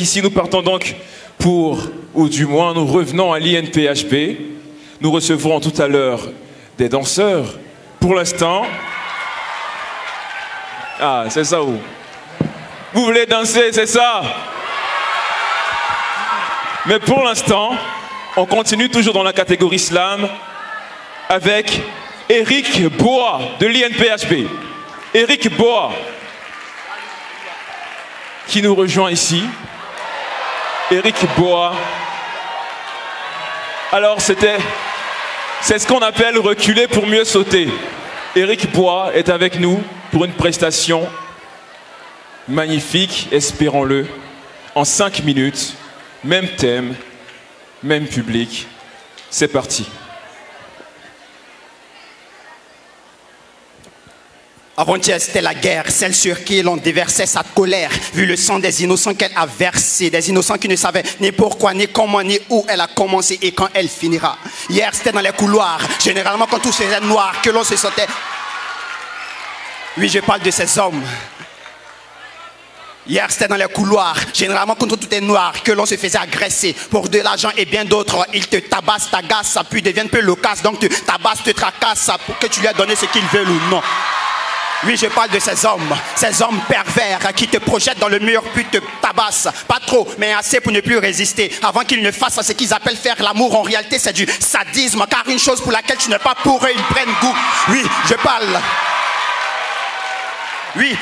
ici. Nous partons donc ou du moins nous revenons à l'INPHB. Nous recevrons tout à l'heure des danseurs. Pour l'instant... Ah, c'est ça où? Vous voulez danser, c'est ça? Mais pour l'instant, on continue toujours dans la catégorie slam avec Eric Boa de l'INPHB. Eric Boa qui nous rejoint ici. Eric Boa. Alors c'est ce qu'on appelle reculer pour mieux sauter. Eric Boa est avec nous pour une prestation magnifique, espérons-le, en 5 minutes, même thème, même public. C'est parti. Avant-hier, c'était la guerre, celle sur qui l'on déversait sa colère, vu le sang des innocents qu'elle a versé, des innocents qui ne savaient ni pourquoi, ni comment, ni où elle a commencé et quand elle finira. Hier, c'était dans les couloirs, généralement quand tout faisait noir, que l'on se sentait... Oui, je parle de ces hommes. Hier, c'était dans les couloirs, généralement quand tout est noir, que l'on se faisait agresser pour de l'argent et bien d'autres. Ils te tabassent, t'agacent, puis deviennent peu loquaces, donc te tabassent, te tracassent pour que tu lui aies donné ce qu'ils veulent ou non. Oui, je parle de ces hommes pervers qui te projettent dans le mur puis te tabassent. Pas trop, mais assez pour ne plus résister. Avant qu'ils ne fassent ce qu'ils appellent faire l'amour, en réalité c'est du sadisme. Car une chose pour laquelle tu n'es pas pour eux, ils prennent goût. Oui,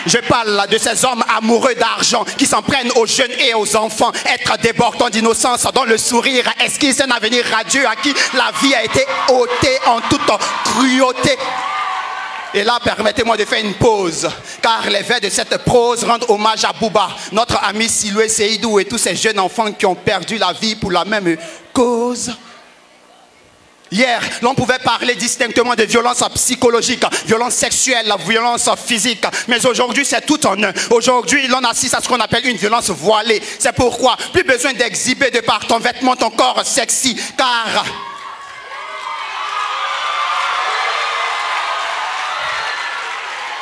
je parle de ces hommes amoureux d'argent qui s'en prennent aux jeunes et aux enfants. Être débordant d'innocence, dont le sourire esquisse un avenir radieux à qui la vie a été ôtée en toute cruauté. Et là, permettez-moi de faire une pause, car les vers de cette prose rendent hommage à Bouba, notre ami Siloué Seydou et tous ces jeunes enfants qui ont perdu la vie pour la même cause. Hier, l'on pouvait parler distinctement de violence psychologique, violence sexuelle, violence physique. Mais aujourd'hui, c'est tout en un. Aujourd'hui, l'on assiste à ce qu'on appelle une violence voilée. C'est pourquoi, plus besoin d'exhiber de par ton vêtement ton corps sexy, car...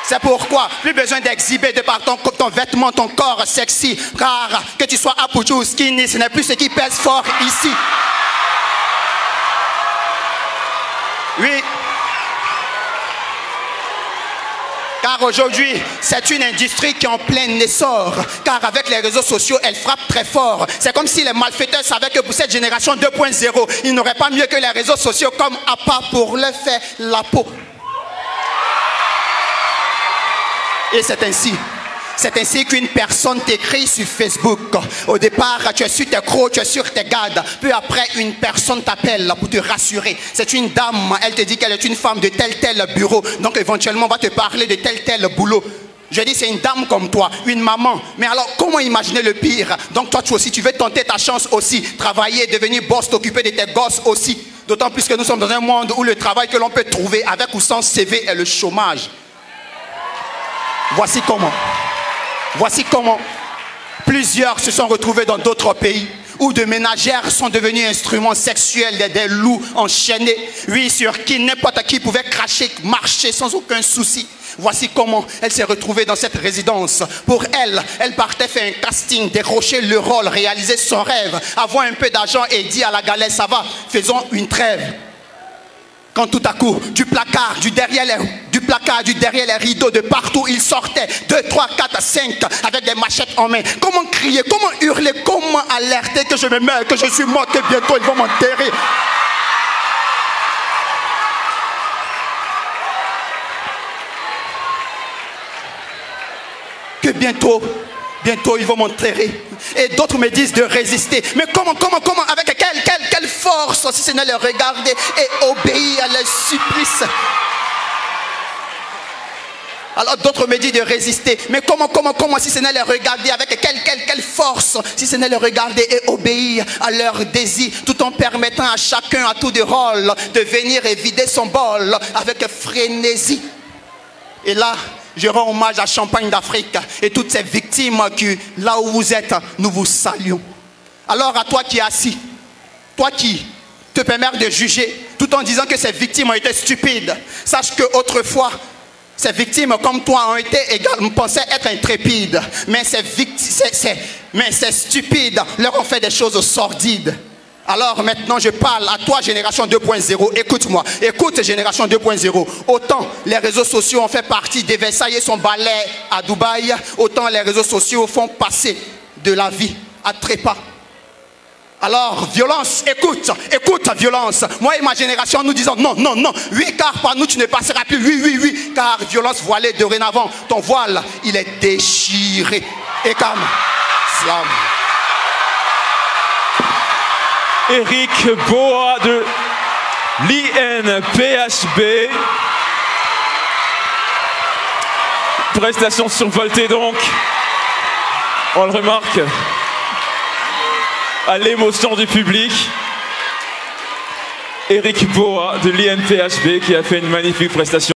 C'est pourquoi, plus besoin d'exhiber de par ton vêtement, ton corps sexy. Car que tu sois apouchou ou skinny, ce n'est plus ce qui pèse fort ici. Oui. Car aujourd'hui, c'est une industrie qui est en plein essor. Car avec les réseaux sociaux, elle frappe très fort. C'est comme si les malfaiteurs savaient que pour cette génération 2.0, ils n'auraient pas mieux que les réseaux sociaux comme appât pour leur faire la peau. Et c'est ainsi qu'une personne t'écrit sur Facebook. Au départ, tu es sur tes crocs, tu es sur tes gardes. Puis après, une personne t'appelle pour te rassurer. C'est une dame, elle te dit qu'elle est une femme de tel bureau. Donc éventuellement, on va te parler de tel boulot. Je dis, c'est une dame comme toi, une maman. Mais alors, comment imaginer le pire? Donc toi, tu aussi, tu veux tenter ta chance aussi. Travailler, devenir boss, t'occuper de tes gosses aussi. D'autant plus que nous sommes dans un monde où le travail que l'on peut trouver avec ou sans CV est le chômage. Voici comment plusieurs se sont retrouvés dans d'autres pays où de ménagères sont devenues instruments sexuels des loups enchaînés. Oui, sur qui n'importe qui pouvait cracher, marcher sans aucun souci. Voici comment elle s'est retrouvée dans cette résidence. Pour elle, elle partait faire un casting, décrocher le rôle, réaliser son rêve, avoir un peu d'argent et dire à la galère, ça va, faisons une trêve. Quand tout à coup, du placard, du derrière les rideaux, de partout, il sortait 2, 3, 4, 5 avec des machettes en main. Comment crier, comment hurler, comment alerter que je me meurs, que je suis mort, que bientôt ils vont m'enterrer. Que bientôt ils vont m'enterrer. Et d'autres me disent de résister. Mais comment, avec quelle force, si ce n'est le regarder et obéir à leurs supplices. Alors d'autres me disent de résister. Mais comment, si ce n'est le regarder, avec quelle force, si ce n'est le regarder et obéir à leurs désirs, tout en permettant à chacun à tour de rôle de venir et vider son bol avec frénésie. Et là, je rends hommage à Champagne d'Afrique et toutes ces victimes qui, là où vous êtes, nous vous saluons. Alors à toi qui es assis, toi qui te permets de juger, tout en disant que ces victimes ont été stupides, sache qu'autrefois, Ces victimes comme toi ont été également pensées être intrépides, mais ces stupides leur ont fait des choses sordides. Alors maintenant je parle à toi génération 2.0, écoute-moi, écoute génération 2.0. Autant les réseaux sociaux ont fait partie de Versailles et son ballet à Dubaï, autant les réseaux sociaux font passer de la vie à trépas. Alors, violence, écoute, violence. Moi et ma génération, nous disons non, non, non. Oui, car par nous, tu ne passeras plus. Oui, oui, oui. Car violence voilée dorénavant. Ton voile, il est déchiré. Et comme slam. Eric Boa de l'INPHB. Prestation survoltée donc. On le remarque. À l'émotion du public, Eric Boa de l'INPHB qui a fait une magnifique prestation.